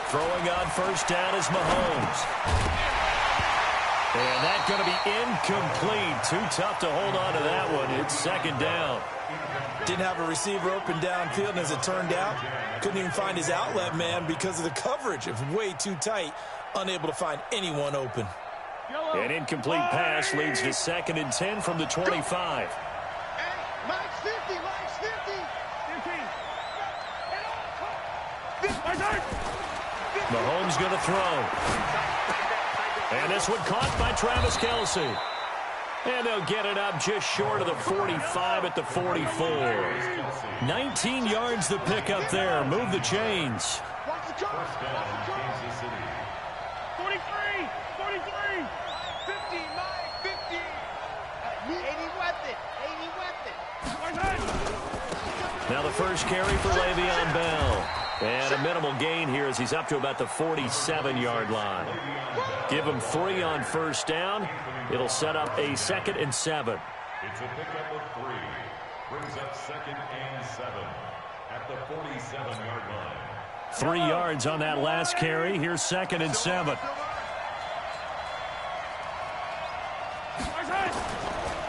Throwing on first down is Mahomes. And that's going to be incomplete. Too tough to hold on to that one. It's second down. Didn't have a receiver open downfield, and as it turned out, couldn't even find his outlet man because of the coverage. It was way too tight, unable to find anyone open. An incomplete pass leads to 2nd and 10 from the 25. Mike's 50, Mike's 50. 15. Mahomes going to throw. And this one caught by Travis Kelce. And they'll get it up just short of the 45 at the 44. 19 yards the pick up there. Move the chains. 43, 43, 50, Mike, 50. 80 weapon. Now the first carry for Le'Veon Bell. And a minimal gain here as he's up to about the 47-yard line. Give him 3 on first down. It'll set up a 2nd and 7. It's a pickup of 3. Brings up 2nd and 7 at the 47-yard line. 3 yards on that last carry. Here's 2nd and 7.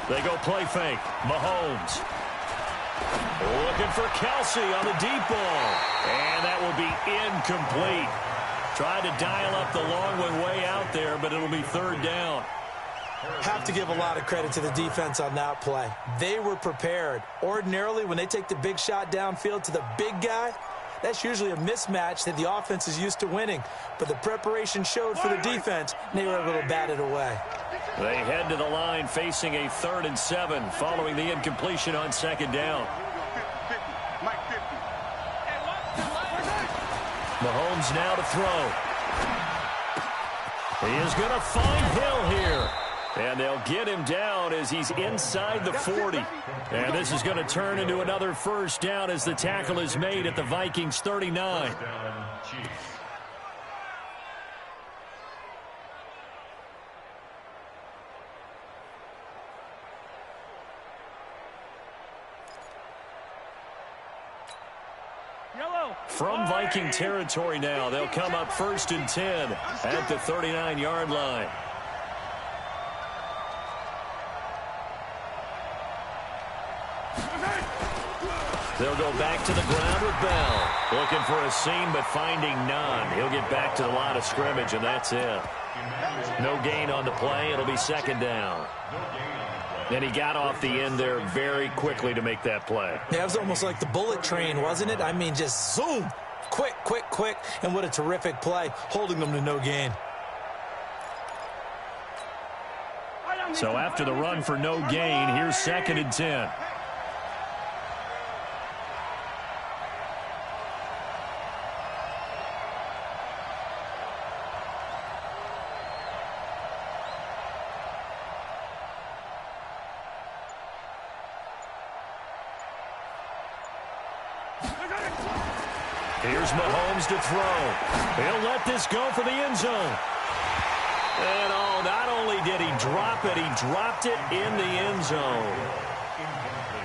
They go play fake. Mahomes. Looking for Kelce on the deep ball. And that will be incomplete. Tried to dial up the long one way out there, but it'll be 3rd down. Have to give a lot of credit to the defense on that play. They were prepared. Ordinarily, when they take the big shot downfield to the big guy, that's usually a mismatch that the offense is used to winning. But the preparation showed for the defense, and they were able to bat it away. They head to the line facing a 3rd and 7 following the incompletion on 2nd down. Mahomes now to throw. He is going to find Hill here. And they'll get him down as he's inside the 40. And this is going to turn into another first down as the tackle is made at the Vikings 39. From Viking territory now, they'll come up 1st and 10 at the 39-yard line. They'll go back to the ground with Bell. Looking for a seam, but finding none. He'll get back to the line of scrimmage, and that's it. No gain on the play. It'll be 2nd down. And he got off the end there very quickly to make that play. Yeah, it was almost like the bullet train, wasn't it? I mean, just zoom. Quick, quick, quick. And what a terrific play, holding them to no gain. So after the run for no gain, here's 2nd and 10. Here's Mahomes to throw. He'll let this go for the end zone. And oh, not only did he drop it, he dropped it in the end zone.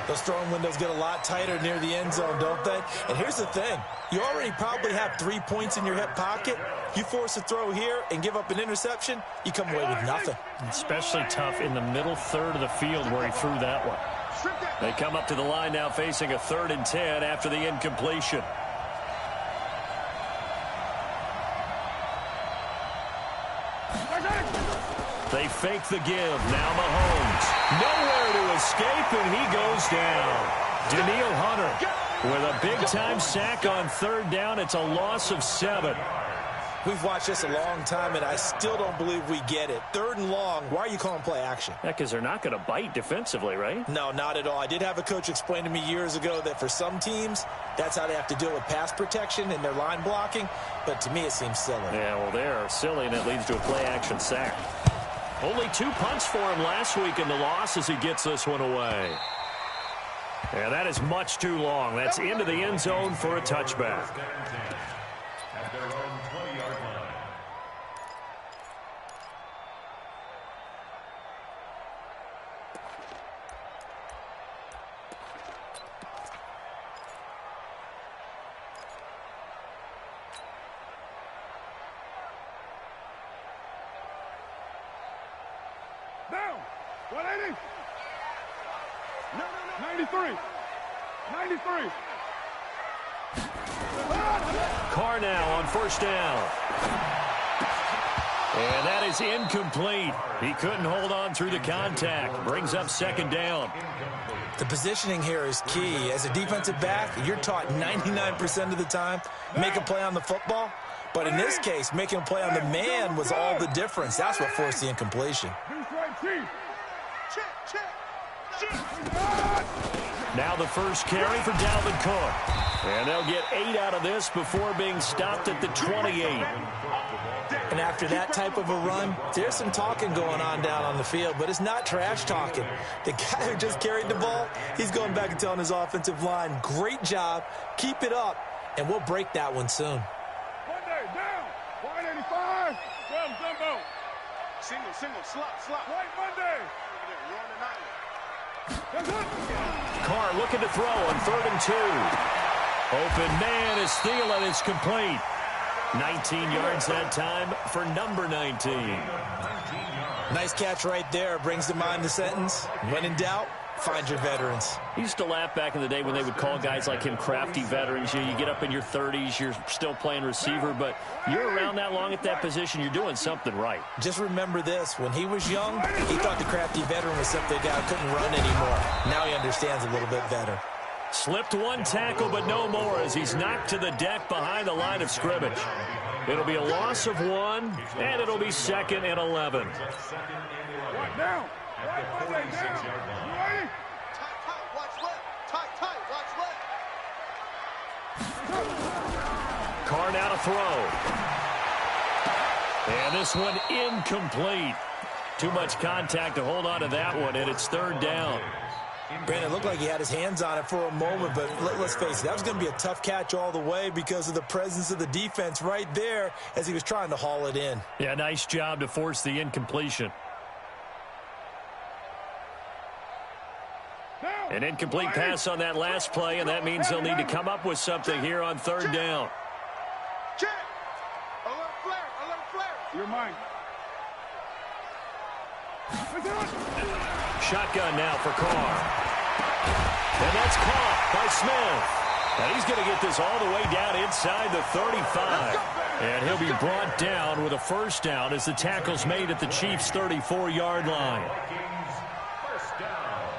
Those throwing windows get a lot tighter near the end zone, don't they? And here's the thing. You already probably have 3 points in your hip pocket. You force a throw here and give up an interception, you come away with nothing. Especially tough in the middle third of the field where he threw that one. They come up to the line now facing a 3rd and 10 after the incompletion. They fake the give. Now Mahomes. Nowhere to escape, and he goes down. Daniil Hunter with a big-time sack on 3rd down. It's a loss of 7. We've watched this a long time, and I still don't believe we get it. 3rd and long, why are you calling play action? Yeah, because they're not going to bite defensively, right? No, not at all. I did have a coach explain to me years ago that for some teams, that's how they have to deal with pass protection and their line blocking. But to me, it seems silly. Yeah, well, they're silly, and it leads to a play-action sack. Only 2 punts for him last week in the loss as he gets this one away. Yeah, that is much too long. That's into the end zone for a touchback. At their own 20-yard line. 180. No. 93. 93. Carr now on first down. And that is incomplete. He couldn't hold on through the contact. Brings up second down. The positioning here is key. As a defensive back, you're taught 99% of the time, make a play on the football. But in this case, making a play on the man was all the difference. That's what forced the incompletion. Now the first carry for Dalvin Cook. And they'll get 8 out of this before being stopped at the 28. And after that type of a run, there's some talking going on down on the field, but it's not trash talking. The guy who just carried the ball, he's going back and telling his offensive line, great job, keep it up, and we'll break that one soon. Monday, down, 185, 12 Zumbo. Single, slot. Right, Monday. Carr looking to throw on 3rd and 2. Open man is Thielen. It's complete. 19 yards that time for number 19. Nice catch right there. Brings to mind the sentence, when in doubt, find your veterans. I used to laugh back in the day when they would call guys like him crafty veterans. You get up in your 30s, you're still playing receiver, but you're around that long at that position, you're doing something right. Just remember this. When he was young, he thought the crafty veteran was simply a guy who couldn't run anymore. Now he understands a little bit better. Slipped one tackle, but no more as he's knocked to the deck behind the line of scrimmage. It'll be a loss of 1, and it'll be 2nd and 11. Right now. Right, Monday, down. You ready? Tight, watch left. Tight, watch left. Carr now to throw. And this one incomplete. Too much contact to hold on to that one, and it's 3rd down. Brandon, it looked like he had his hands on it for a moment, but let's face it, that was going to be a tough catch all the way because of the presence of the defense right there as he was trying to haul it in. Yeah, nice job to force the incompletion. An incomplete pass on that last play, and that means they'll need to come up with something here on 3rd down. Check. Alert flare. You're mine. Shotgun now for Carr. And that's caught by Smith. And he's going to get this all the way down inside the 35. And he'll be brought down with a first down as the tackle's made at the Chiefs' 34-yard line. First down.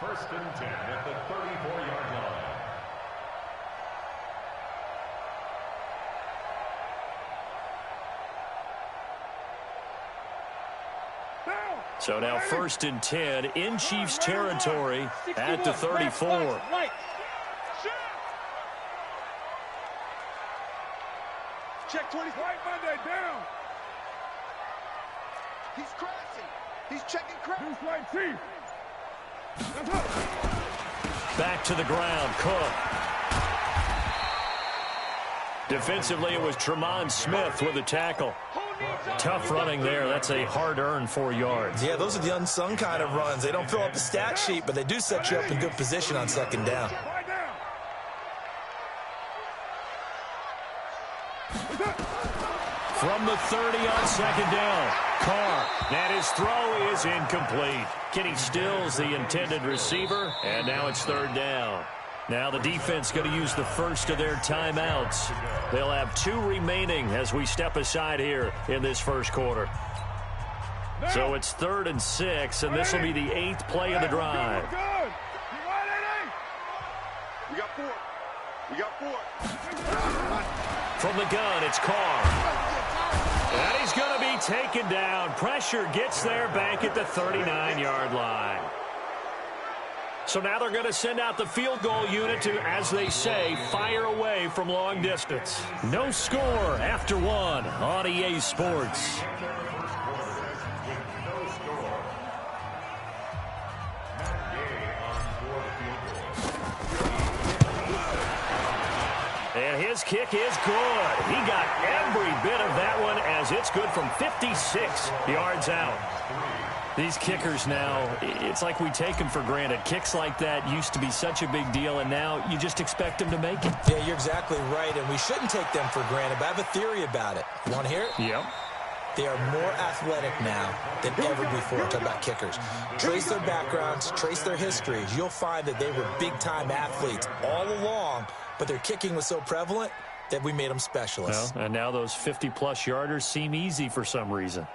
1st and 10 at the 34-yard line. So now 1st and 10 in Chiefs territory at the 34. Right. Check 20. Right, Monday, down. He's crashing. He's checking crash. Deuce right, Chief. Back to the ground, Cook. Defensively, it was Tremont Smith with a tackle. Tough running there. That's a hard-earned 4 yards. Yeah, those are the unsung kind of runs. They don't fill up the stat sheet, but they do set you up in good position on 2nd down. From the 30 on 2nd down, Carr. And his throw is incomplete. Kenny Stills, the intended receiver, and now it's 3rd down. Now the defense going to use the first of their timeouts. They'll have 2 remaining as we step aside here in this first quarter. So it's 3rd and 6, and this will be the 8th play of the drive. We got 4. From the gun, it's Carr. And he's going to be taken down. Pressure gets there back at the 39-yard line. So now they're going to send out the field goal unit to, as they say, fire away from long distance. No score after 1 on EA Sports. And his kick is good. He got every bit of that one as it's good from 56 yards out. These kickers now, it's like we take them for granted. Kicks like that used to be such a big deal, and now you just expect them to make it. Yeah, you're exactly right, and we shouldn't take them for granted, but I have a theory about it. You want to hear it? Yep. They are more athletic now than ever before. Talk about kickers. Trace their backgrounds, trace their histories. You'll find that they were big-time athletes all along, but their kicking was so prevalent that we made them specialists. Well, and now those 50-plus yarders seem easy for some reason.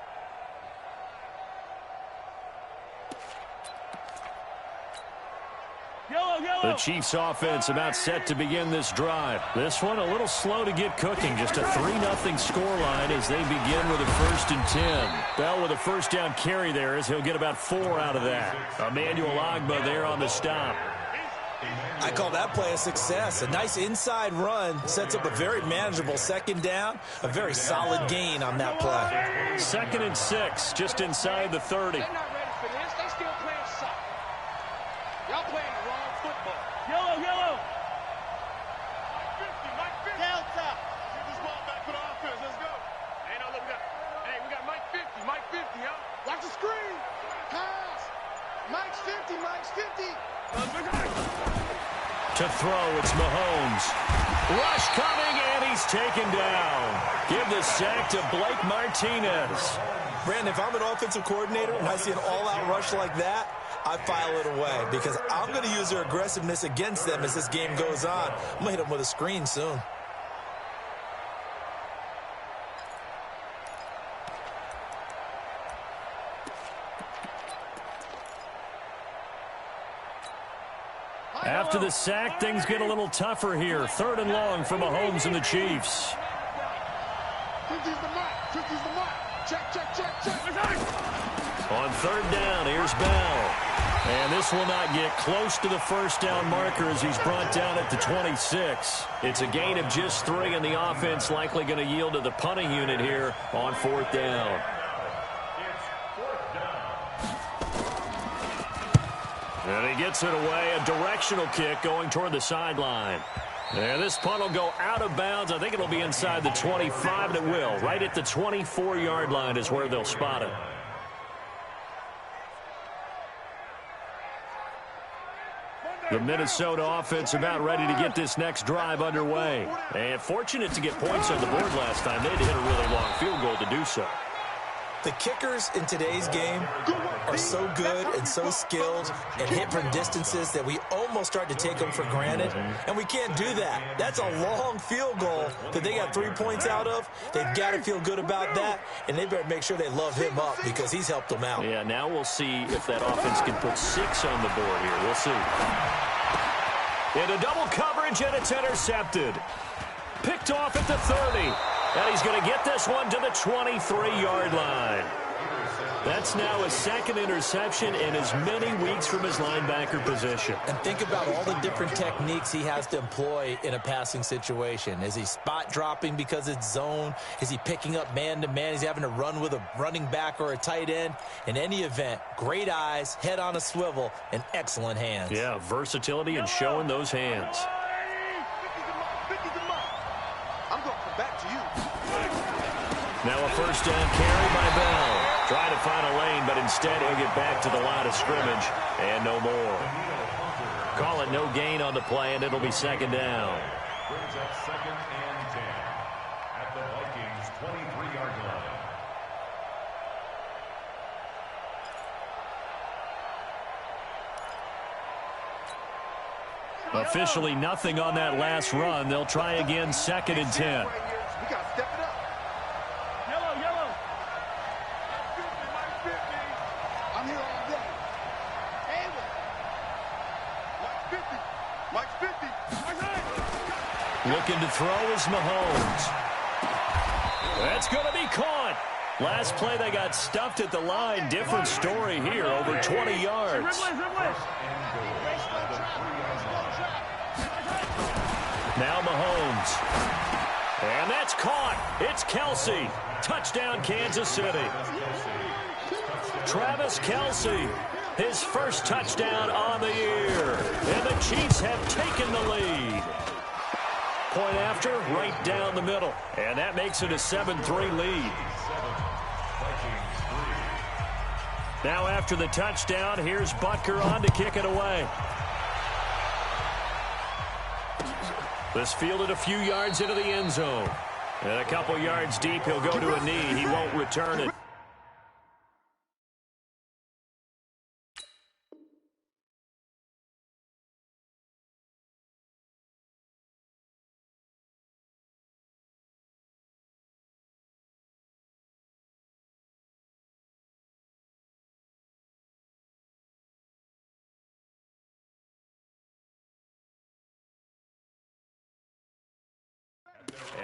The Chiefs offense about set to begin this drive. This one a little slow to get cooking. Just a 3-0 scoreline as they begin with a 1st and 10. Bell with a first down carry there as he'll get about 4 out of that. Emmanuel Ogbah there on the stop. I call that play a success. A nice inside run sets up a very manageable 2nd down. A very solid gain on that play. 2nd and 6 just inside the 30. They're not ready for this. They still playing soft. Y'all playing the wrong football. Yellow. Mike 50. Delta. Get this ball back for the offense. Let's go. Hey, no, look, we got Mike 50. Mike 50, huh? Watch the screen. Pass. Mike's 50. To throw, it's Mahomes. Rush coming, and he's taken down. Give the sack to Blake Martinez. Brandon, if I'm an offensive coordinator and I see an all-out rush like that, I file it away because I'm going to use their aggressiveness against them as this game goes on. I'm going to hit them with a screen soon. After the sack, things get a little tougher here. 3rd and long for Mahomes and the Chiefs. 50's the mark. Check. On 3rd down, here's Bell. And this will not get close to the 1st down marker as he's brought down at the 26. It's a gain of just 3, and the offense likely going to yield to the punting unit here on 4th down. And he gets it away, a directional kick going toward the sideline. And this punt will go out of bounds. I think it'll be inside the 25, and it will. Right at the 24-yard line is where they'll spot it. The Minnesota offense about ready to get this next drive underway. And fortunate to get points on the board last time. They had to hit a really long field goal to do so. The kickers in today's game are so good and so skilled and hit from distances that we almost start to take them for granted, and we can't do that. That's a long field goal that they got 3 points out of. They've got to feel good about that, and they better make sure they love him up because he's helped them out. Yeah, now we'll see if that offense can put 6 on the board here. We'll see. Into double coverage, and it's intercepted. Picked off at the 30. And he's going to get this one to the 23-yard line. That's now his 2nd interception in as many weeks from his linebacker position. And think about all the different techniques he has to employ in a passing situation. Is he spot dropping because it's zone? Is he picking up man-to-man? Is he having to run with a running back or a tight end? In any event, great eyes, head on a swivel, and excellent hands. Yeah, versatility and showing those hands. I'm going to come back to you. Now a 1st down carry by Bell. Trying to find a lane, but instead he'll get back to the line of scrimmage and no more. Call it no gain on the play, and it'll be 2nd down. Brings up 2nd and 10 at the Vikings' 23-yard line. Officially nothing on that last run. They'll try again 2nd and 10. We got to step it up. Yellow. Mike 50. I'm here all day. Hey, Mike 50. Looking to throw is Mahomes. That's going to be caught. Last play they got stuffed at the line. Different story here, over 20 yards. Now Mahomes. And that's caught. It's Kelsey. Touchdown, Kansas City. Travis Kelsey, his first touchdown on the year. And the Chiefs have taken the lead. Point after, right down the middle. And that makes it a 7-3 lead. Now after the touchdown, here's Butker on to kick it away. This fielded a few yards into the end zone. And a couple yards deep, he'll go to a knee. He won't return it.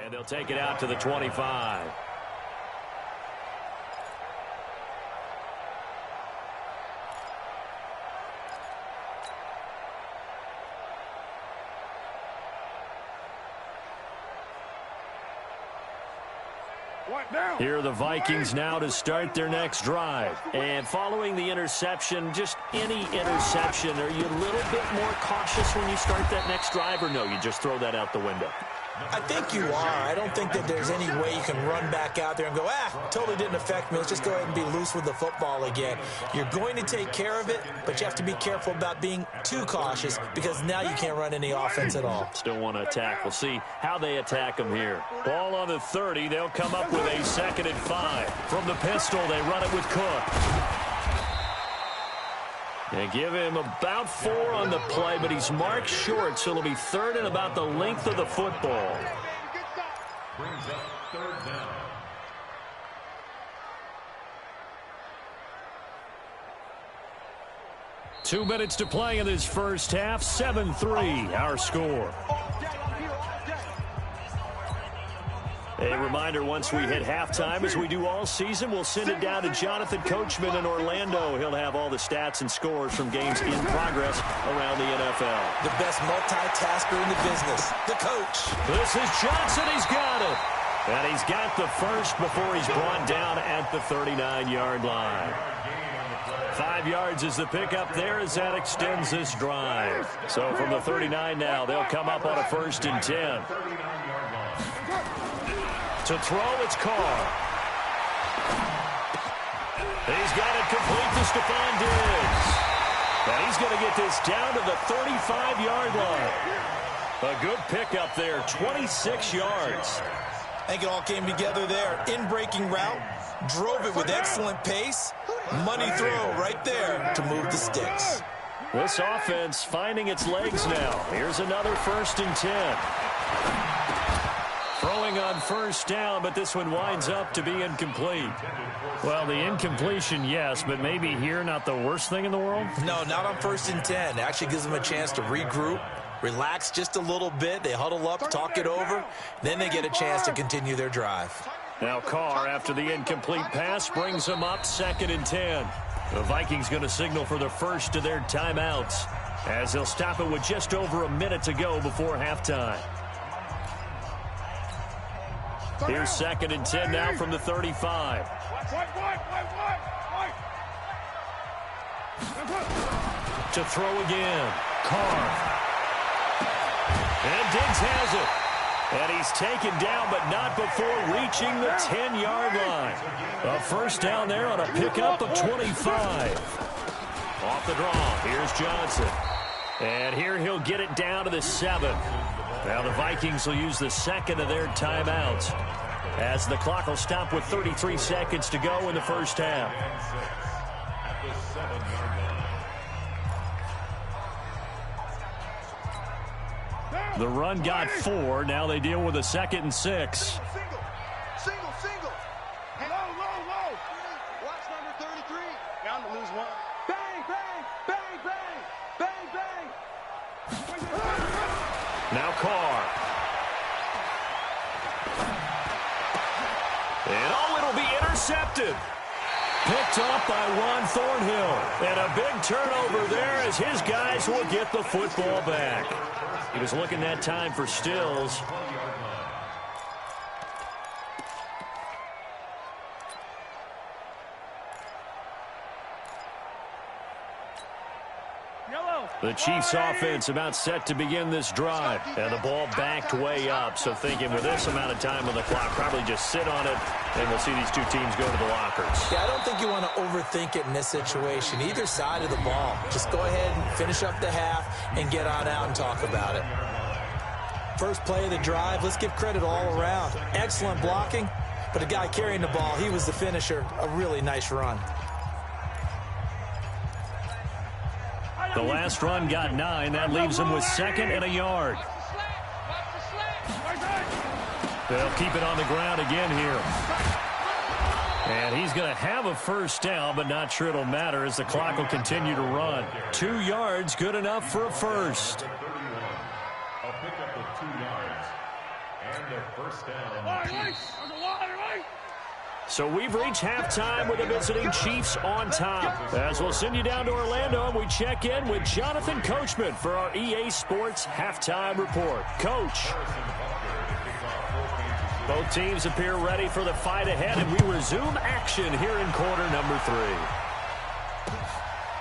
And they'll take it out to the 25. Here are the Vikings now to start their next drive. And following the interception, just any interception, are you a little bit more cautious when you start that next drive, or no, you just throw that out the window? I think you are. I don't think that there's any way you can run back out there and go, totally didn't affect me. Let's just go ahead and be loose with the football again. You're going to take care of it, but you have to be careful about being too cautious because now you can't run any offense at all. Still want to attack. We'll see how they attack them here. Ball on the 30. They'll come up with a 2nd and 5. From the pistol, they run it with Cook. They give him about 4 on the play, but he's marked short, so it'll be 3rd and about the length of the football. Brings up 3rd down. Two minutes to play in this first half. 7-3, our score. A reminder, once we hit halftime, as we do all season, we'll send it down to Jonathan Coachman in Orlando. He'll have all the stats and scores from games in progress around the NFL. The best multitasker in the business, the coach. This is Johnson. He's got it. And he's got the first before he's brought down at the 39-yard line. 5 yards is the pickup there as that extends this drive. So from the 39 now, they'll come up on a 1st and 10. To throw, it's Carr. He's got it complete to Stephon Diggs. And he's going to get this down to the 35-yard line. A good pickup there, 26 yards. I think it all came together there. In-breaking route, drove it with excellent pace. Money throw right there to move the sticks. This offense finding its legs now. Here's another 1st and 10. Throwing on 1st down, but this one winds up to be incomplete. Well, the incompletion, yes, but maybe here not the worst thing in the world? No, not on 1st and 10. It actually gives them a chance to regroup, relax just a little bit. They huddle up, talk it over. Then they get a chance to continue their drive. Now Carr, after the incomplete pass, brings them up 2nd and 10. The Vikings going to signal for the first of their timeouts as they'll stop it with just over a minute to go before halftime. Here's 2nd and 10 now from the 35. To throw again. Carr. And Diggs has it. And he's taken down, but not before reaching the 10-yard line. A 1st down there on a pickup of 25. Off the draw, here's Johnson. And here he'll get it down to the 7. Now the Vikings will use the 2nd of their timeouts as the clock will stop with 33 seconds to go in the first half. The run got 4. Now they deal with a 2nd and 6. Single. Hey, low. Watch number 33. Bound to lose one. Bang, bang, bang, bang, bang, bang. Now Carr. And it'll be intercepted. Picked off by Juan Thornhill. And a big turnover there as his guys will get the football back. He was looking that time for Stills. The Chiefs offense about set to begin this drive. And the ball backed way up. So thinking with this amount of time on the clock, probably just sit on it, and we'll see these two teams go to the lockers. Yeah, I don't think you want to overthink it in this situation. Either side of the ball. Just go ahead and finish up the half and get on out and talk about it. First play of the drive, let's give credit all around. Excellent blocking, but the guy carrying the ball, he was the finisher. A really nice run. The last run got 9. That leaves him with 2nd and a yard. They'll keep it on the ground again here. And he's going to have a first down, but not sure it'll matter as the clock will continue to run. 2 yards, good enough for a first. A pickup of 2 yards and a first down. So we've reached halftime with the visiting Chiefs on top. As we'll send you down to Orlando, and we check in with Jonathan Coachman for our EA Sports Halftime Report. Coach. Both teams appear ready for the fight ahead, and we resume action here in quarter number 3.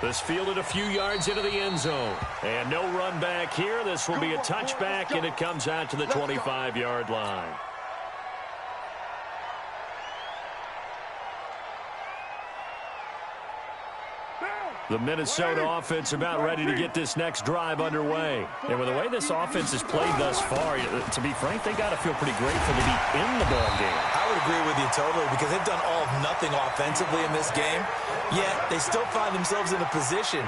This fielded a few yards into the end zone. And no run back here. This will be a touchback, and it comes out to the 25-yard line. The Minnesota offense about ready to get this next drive underway. And with the way this offense has played thus far, to be frank, they got to feel pretty grateful to be in the ball game. I would agree with you totally because they've done all of nothing offensively in this game, yet they still find themselves in a position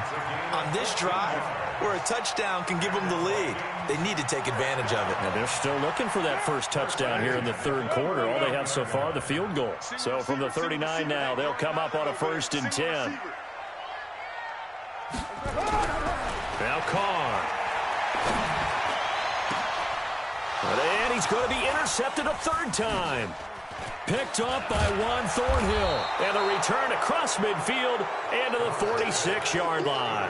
on this drive where a touchdown can give them the lead. They need to take advantage of it. Now they're still looking for that first touchdown here in the 3rd quarter. All they have so far, the field goal. So from the 39 now, they'll come up on a 1st and 10. Now Carr. And he's going to be intercepted a 3rd time. Picked up by Juan Thornhill. And a return across midfield and to the 46-yard line.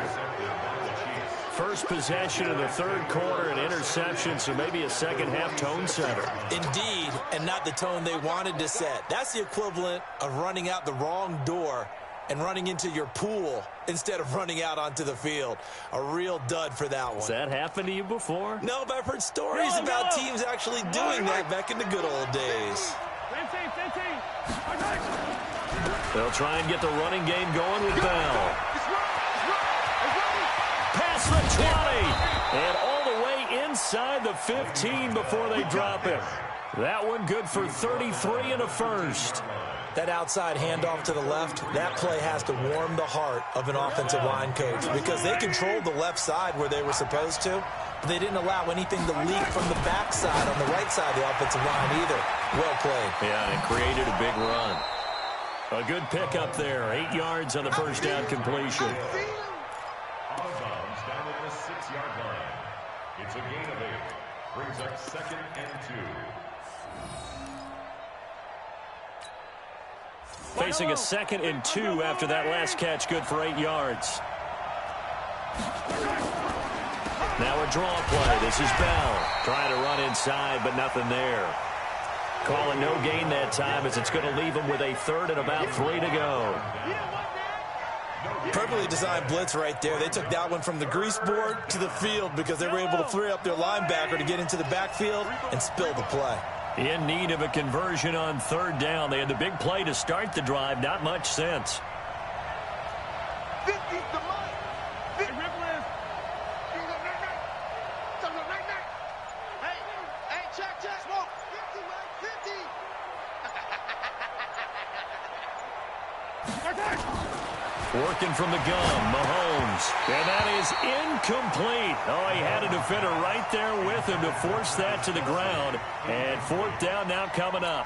First possession of the 3rd quarter, an interception, so maybe a second-half tone setter. Indeed, and not the tone they wanted to set. That's the equivalent of running out the wrong door and running into your pool instead of running out onto the field. A real dud for that one. Has that happened to you before? No, but I've heard stories about teams actually doing that back in the good old days. They'll try and get the running game going with Bell. Past the 20. And all the way inside the 15 before they drop it. That one good for 33 and a first. That outside handoff to the left, that play has to warm the heart of an offensive line coach because they controlled the left side where they were supposed to, but they didn't allow anything to leak from the backside on the right side of the offensive line either. Well played. Yeah, and it created a big run. A good pickup there. 8 yards on the first down completion. Out of bounds down at the 6-yard line. It's a gain of 8. Brings up 2nd and 2. Facing a 2nd and 2 after that last catch, good for 8 yards. Now a draw play. This is Bell trying to run inside, but nothing there. Calling no gain that time as it's going to leave him with a 3rd and about 3 to go. Perfectly designed blitz right there. They took that one from the grease board to the field because they were able to free up their linebacker to get into the backfield and spill the play. In need of a conversion on 3rd down. They had the big play to start the drive. Not much sense. Working from the gun, Mahomes. And that is incomplete. Oh, he had a defender right there with him to force that to the ground. And 4th down now coming up.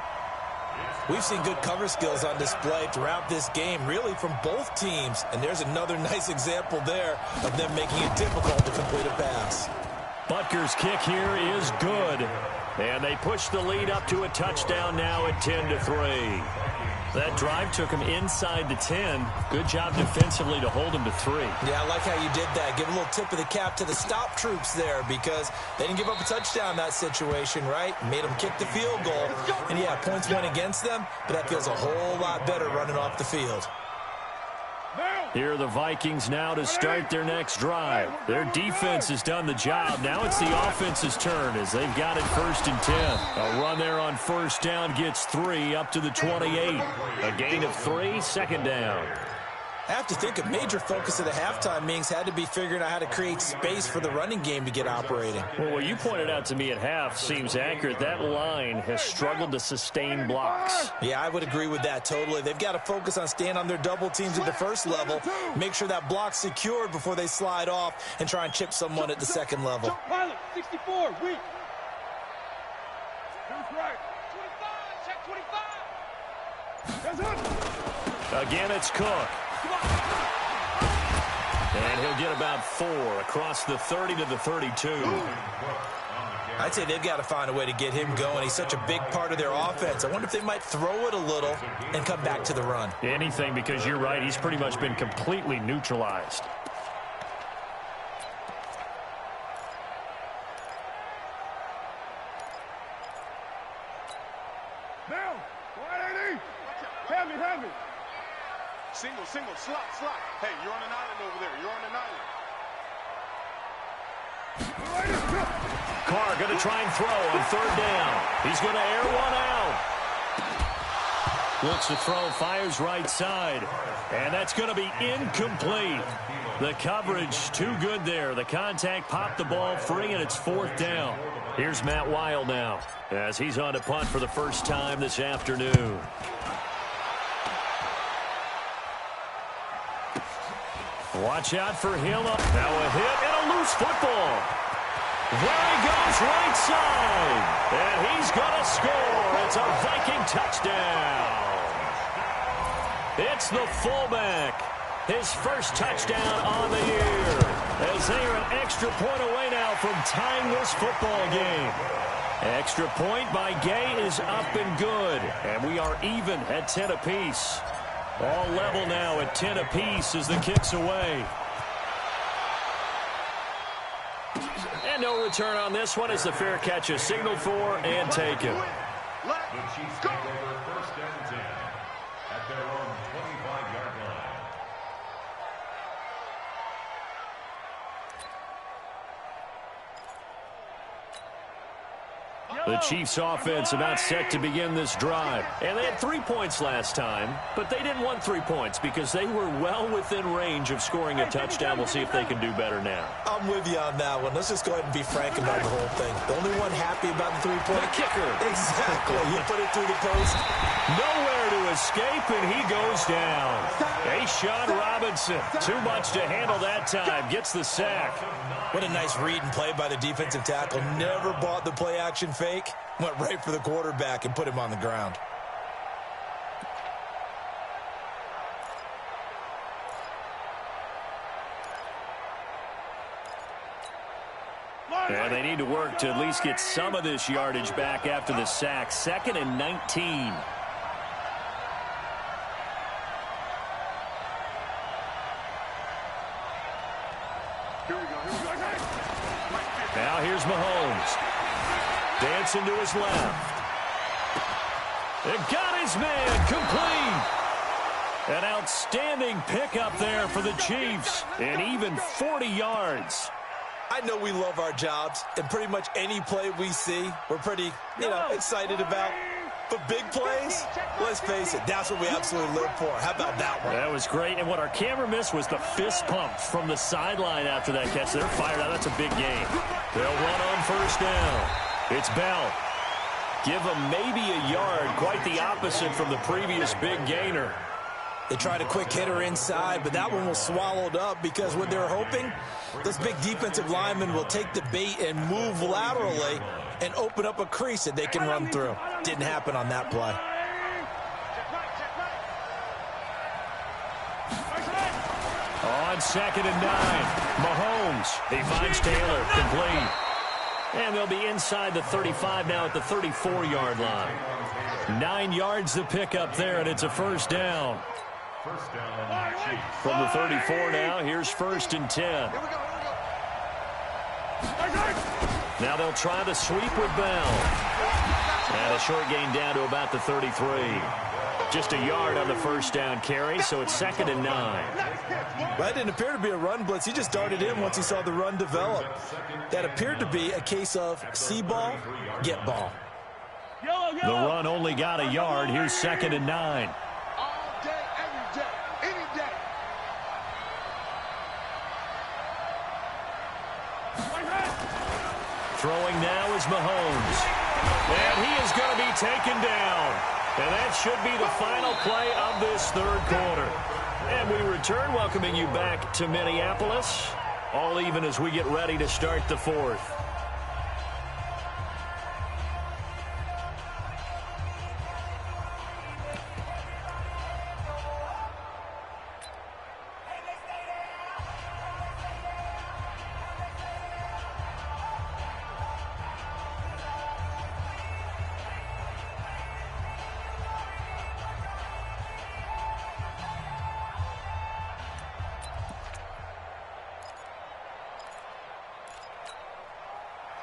We've seen good cover skills on display throughout this game, really from both teams. And there's another nice example there of them making it difficult to complete a pass. Butker's kick here is good. And they push the lead up to a touchdown now at 10-3. That drive took him inside the 10. Good job defensively to hold him to 3. Yeah, I like how you did that. Give a little tip of the cap to the stop troops there because they didn't give up a touchdown in that situation, right? Made them kick the field goal. And, yeah, points went against them, but that feels a whole lot better running off the field. Here are the Vikings now to start their next drive. Their defense has done the job. Now it's the offense's turn as they've got it 1st and 10. A run there on 1st down gets 3 up to the 28. A gain of 3, 2nd down. I have to think a major focus of the halftime meetings had to be figuring out how to create space for the running game to get operating. Well, what you pointed out to me at half seems accurate. That line has struggled to sustain blocks. Yeah, I would agree with that totally. They've got to focus on staying on their double teams at the first level, make sure that block's secured before they slide off and try and chip someone at the second level. Pilot, 64, weak. That's right. 25, check 25. That's it. Again, it's Cook. And he'll get about 4 across the 30 to the 32. I'd say they've got to find a way to get him going. He's such a big part of their offense. I wonder if they might throw it a little and come back to the run. Anything, because you're right. He's pretty much been completely neutralized. Down. 180. Heavy. Single, slot. Hey, you're on an island over there. You're on an island. Carr going to try and throw on 3rd down. He's going to air one out. Looks to throw, fires right side. And that's going to be incomplete. The coverage too good there. The contact popped the ball free, and it's 4th down. Here's Matt Weil now as he's on to punt for the first time this afternoon. Watch out for Hill. Now a hit and a loose football. There he goes right side. And he's going to score. It's a Viking touchdown. It's the fullback. His first touchdown on the year. As they are an extra point away now from tying this football game. Extra point by Gay is up and good. And we are even at 10 apiece. All level now at 10 apiece as the kick's away. And no return on this one as the fair catch is signaled for and taken. The Chiefs take over 1st and 10 at their own 25-yard line. The Chiefs offense about set to begin this drive. And they had 3 points last time, but they didn't want 3 points because they were well within range of scoring a touchdown. We'll see if they can do better now. I'm with you on that one. Let's just go ahead and be frank about the whole thing. The only one happy about the 3-point kicker. Exactly. You put it through the post. Nowhere to escape, and he goes down. Sean Robinson, too much to handle that time. Gets the sack. What a nice read and play by the defensive tackle. Never bought the play-action fake. Went right for the quarterback and put him on the ground. And they need to work to at least get some of this yardage back after the sack. 2nd and 19. Now here's Mahomes. Dancing to his left. And got his man complete. An outstanding pickup there for the Chiefs. And even 40 yards. I know we love our jobs, and pretty much any play we see, we're pretty, excited about. But big plays, let's face it, that's what we absolutely live for. How about that one? That was great, and what our camera missed was the fist pump from the sideline after that catch. They're fired out. That's a big game. They'll run on 1st down. It's Bell. Give them maybe a yard, quite the opposite from the previous big gainer. They tried a quick hitter inside, but that one was swallowed up because what they're hoping, those big defensive linemen will take the bait and move laterally and open up a crease that they can run through. Didn't happen on that play. On 2nd and 9, Mahomes. He finds Taylor, complete. And they'll be inside the 35 now at the 34-yard line. 9 yards to pick up there, and it's a 1st down. From the 34 now, here's 1st and 10. Now they'll try the sweep with Bell. And a short gain down to about the 33. Just a yard on the 1st down carry, so it's 2nd and 9. That didn't appear to be a run blitz. He just darted in once he saw the run develop. That appeared to be a case of see ball, get ball. The run only got a yard. Here's 2nd and 9. All day, every day, any day. Throwing now is Mahomes. And he is going to be taken down. And that should be the final play of this third quarter. And we return, welcoming you back to Minneapolis. All even as we get ready to start the fourth.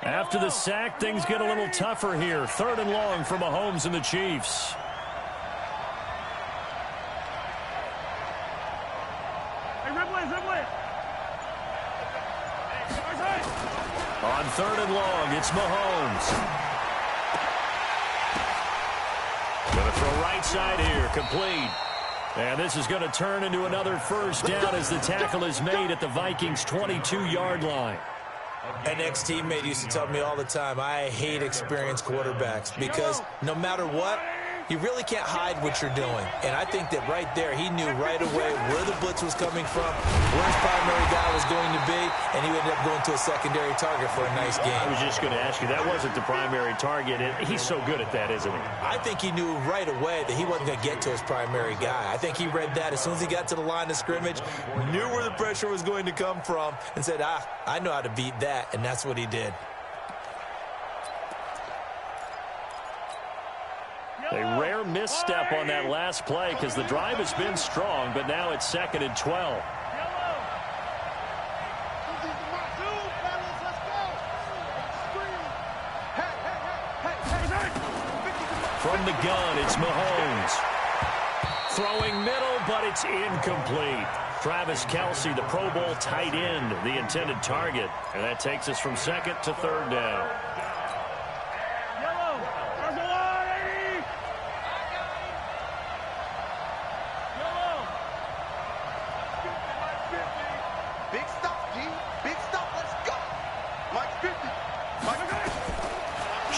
After the sack, things get a little tougher here. 3rd and long for Mahomes and the Chiefs. On 3rd and long, it's Mahomes. Going to throw right side here, complete. And this is going to turn into another first down as the tackle is made at the Vikings' 22-yard line. An ex-teammate used to tell me all the time, I hate experienced quarterbacks because no matter what, you really can't hide what you're doing. And I think that right there, he knew right away where the blitz was coming from, where his primary guy was going to be, and he ended up going to a secondary target for a nice game. I was just going to ask you, that wasn't the primary target. He's so good at that, isn't he? I think he knew right away that he wasn't going to get to his primary guy. I think he read that as soon as he got to the line of scrimmage, knew where the pressure was going to come from, and said, I know how to beat that, and that's what he did. A rare misstep on that last play because the drive has been strong, but now it's 2nd and 12. From the gun, it's Mahomes. Throwing middle, but it's incomplete. Travis Kelce, the Pro Bowl tight end, the intended target. And that takes us from 2nd to 3rd down.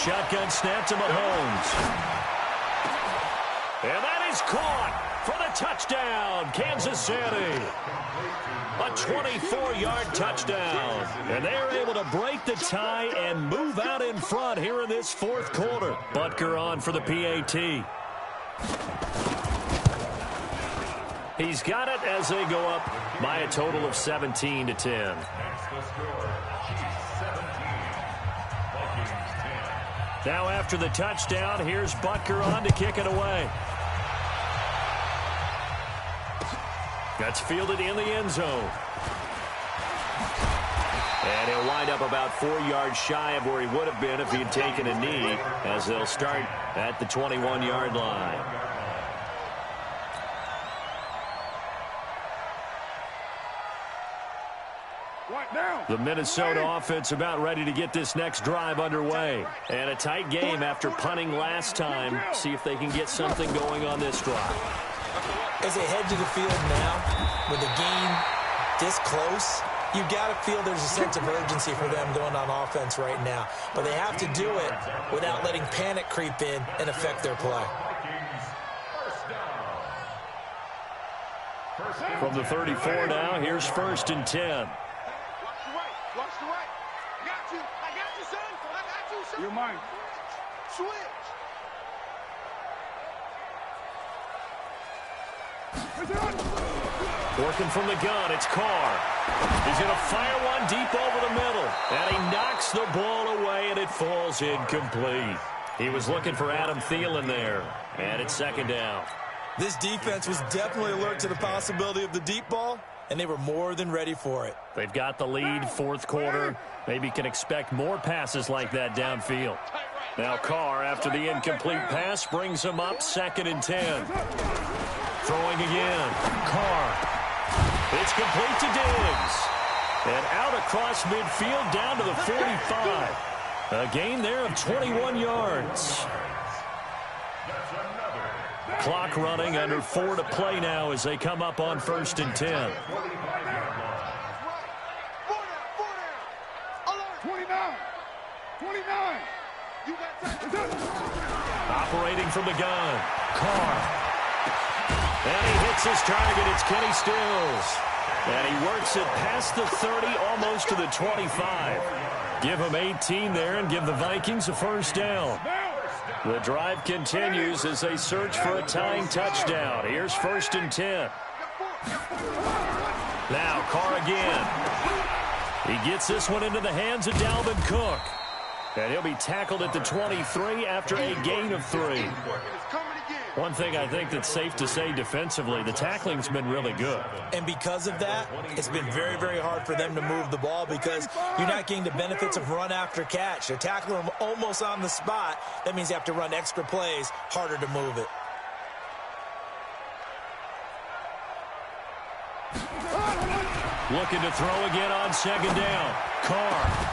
Shotgun snap to Mahomes. And that is caught for the touchdown, Kansas City. A 24-yard touchdown. And they're able to break the tie and move out in front here in this 4th quarter. Butker on for the PAT. He's got it as they go up by a total of 17-10. Now after the touchdown, here's Butker on to kick it away. That's fielded in the end zone. And he'll wind up about 4 yards shy of where he would have been if he had taken a knee, as they'll start at the 21-yard line. The Minnesota offense about ready to get this next drive underway. And a tight game after punting last time. See if they can get something going on this drive. As they head to the field now, with the game this close, you've got to feel there's a sense of urgency for them going on offense right now. But they have to do it without letting panic creep in and affect their play. From the 34 now, here's 1st and 10. Watch the right. I got you, son. I got you, son. You're mine. Switch. Working from the gun, it's Carr. He's going to fire one deep over the middle. And he knocks the ball away, and it falls incomplete. He was looking for Adam Thielen there. And it's 2nd down. This defense was definitely alert to the possibility of the deep ball, and they were more than ready for it. They've got the lead, 4th quarter. Maybe can expect more passes like that downfield. Now Carr, after the incomplete pass, brings him up 2nd and 10. Throwing again. Carr. It's complete to Diggs. And out across midfield down to the 45. A gain there of 21 yards. Clock running, under 4 to play now as they come up on 1st and 10. 29. Operating from the gun, Carr. And he hits his target. It's Kenny Stills. And he works it past the 30, almost to the 25. Give him 18 there and give the Vikings a first down. The drive continues as they search for a tying touchdown. Here's 1st and 10. Now Carr again. He gets this one into the hands of Dalvin Cook. And he'll be tackled at the 23 after a gain of 3. One thing I think that's safe to say defensively, the tackling's been really good. And because of that, it's been very, very hard for them to move the ball because you're not getting the benefits of run after catch. They're tackling them almost on the spot. That means you have to run extra plays, harder to move it. Looking to throw again on 2nd down. Carr.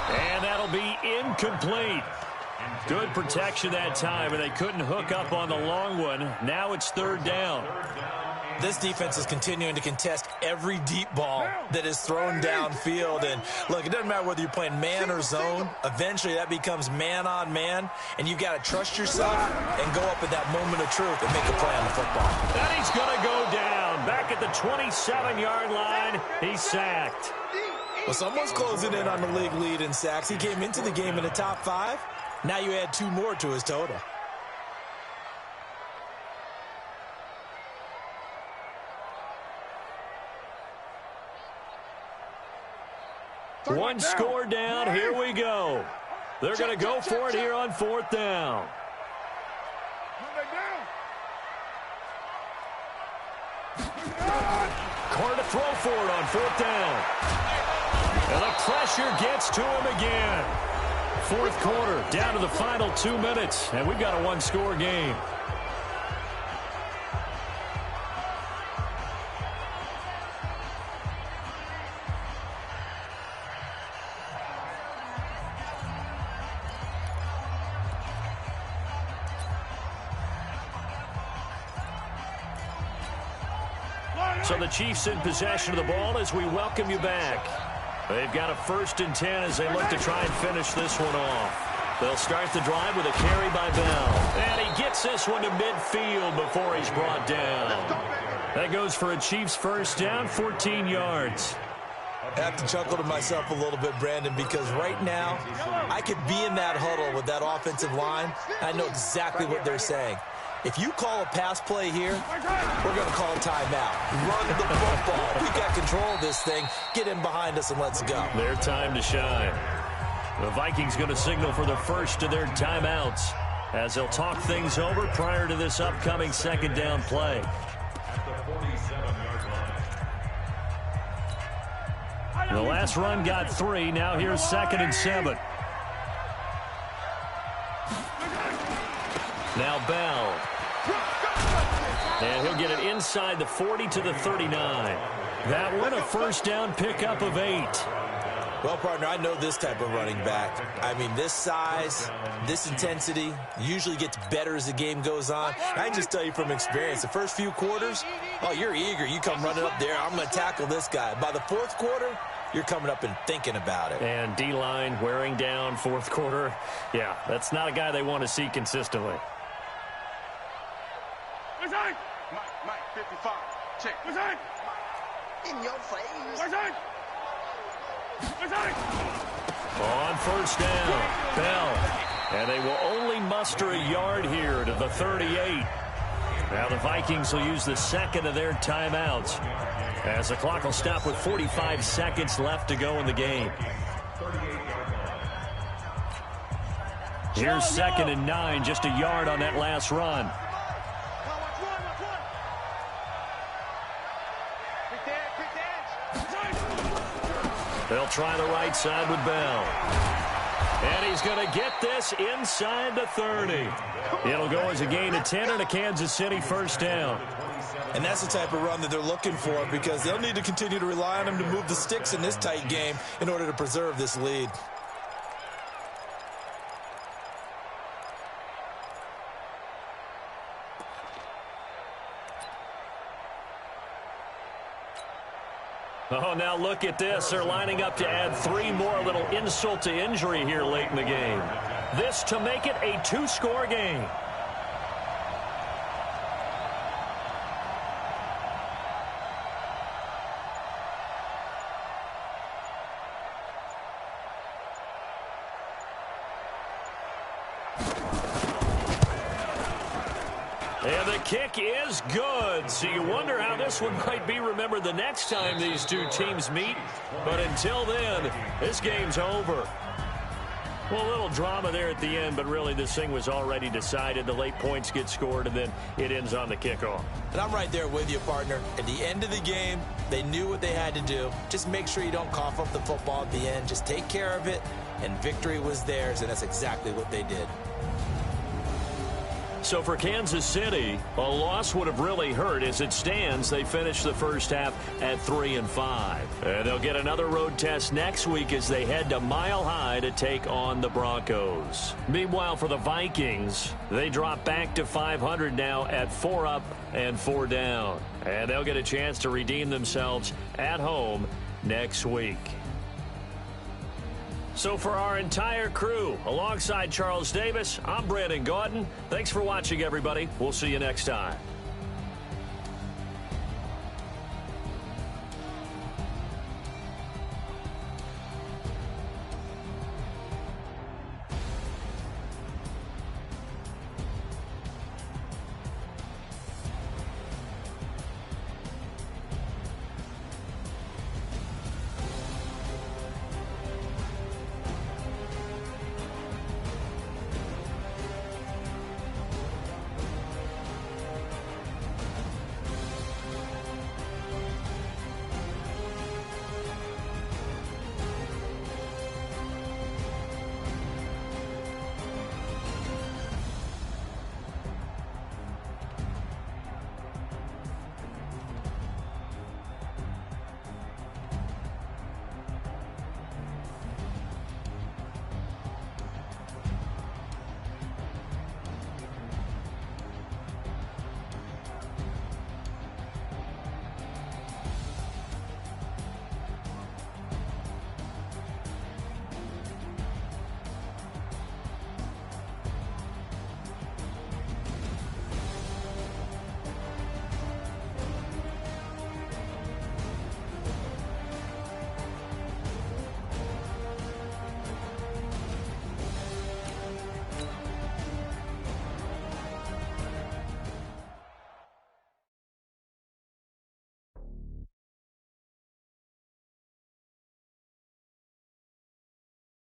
And that'll be incomplete. Good protection that time, and they couldn't hook up on the long one. Now it's 3rd down. This defense is continuing to contest every deep ball that is thrown downfield. And, look, it doesn't matter whether you're playing man or zone. Eventually, that becomes man-on-man, and you've got to trust yourself and go up at that moment of truth and make a play on the football. And he's going to go down. Back at the 27-yard line, he's sacked. Well, someone's closing in on the league lead in sacks. He came into the game in the top 5. Now you add 2 more to his total. One score down. Here we go. They're going to go for it here on 4th down. Carr to throw for it on 4th down. And the pressure gets to him again. 4th quarter, down to the final 2 minutes, and we've got a 1-score game. So the Chiefs in possession of the ball as we welcome you back. They've got a 1st and 10 as they look to try and finish this one off. They'll start the drive with a carry by Bell. And he gets this one to midfield before he's brought down. That goes for a Chiefs first down, 14 yards. I have to chuckle to myself a little bit, Brandon, because right now I could be in that huddle with that offensive line. I know exactly what they're saying. If you call a pass play here, we're going to call a timeout. Run the football. We've got control of this thing. Get in behind us and let's go. Their time to shine. The Vikings going to signal for the first of their timeouts as they'll talk things over prior to this upcoming 2nd down play. The last run got 3. Now here's 2nd and 7. Now Bell. And he'll get it inside the 40 to the 39. That one a first down pickup of 8. Well, partner, I know this type of running back. I mean, this size, this intensity usually gets better as the game goes on. I can just tell you from experience, the first few quarters, oh, you're eager. You come running up there. I'm going to tackle this guy. By the 4th quarter, you're coming up and thinking about it. And D-line wearing down 4th quarter. Yeah, that's not a guy they want to see consistently. Mike, 55. Check. In your face. On first down, Bell. And they will only muster a yard here to the 38. Now the Vikings will use the 2nd of their timeouts as the clock will stop with 45 seconds left to go in the game. Here's 2nd and 9, just a yard on that last run. They'll try the right side with Bell. And he's going to get this inside the 30. It'll go as a gain of 10 and a Kansas City first down. And that's the type of run that they're looking for because they'll need to continue to rely on him to move the sticks in this tight game in order to preserve this lead. Oh, now look at this. They're lining up to add 3 more, a little insult to injury here late in the game. This to make it a two-score game. And the kick is good. So you wonder how this one might be remembered the next time these two teams meet. But until then, this game's over. Well, a little drama there at the end, but really this thing was already decided. The late points get scored, and then it ends on the kickoff. And I'm right there with you, partner. At the end of the game, they knew what they had to do. Just make sure you don't cough up the football at the end. Just take care of it, and victory was theirs, and that's exactly what they did. So for Kansas City, a loss would have really hurt. As it stands, they finished the first half at 3-5. And they'll get another road test next week as they head to Mile High to take on the Broncos. Meanwhile, for the Vikings, they drop back to 500 now at 4 up and 4 down. And they'll get a chance to redeem themselves at home next week. So for our entire crew, alongside Charles Davis, I'm Brandon Gaudin. Thanks for watching, everybody. We'll see you next time.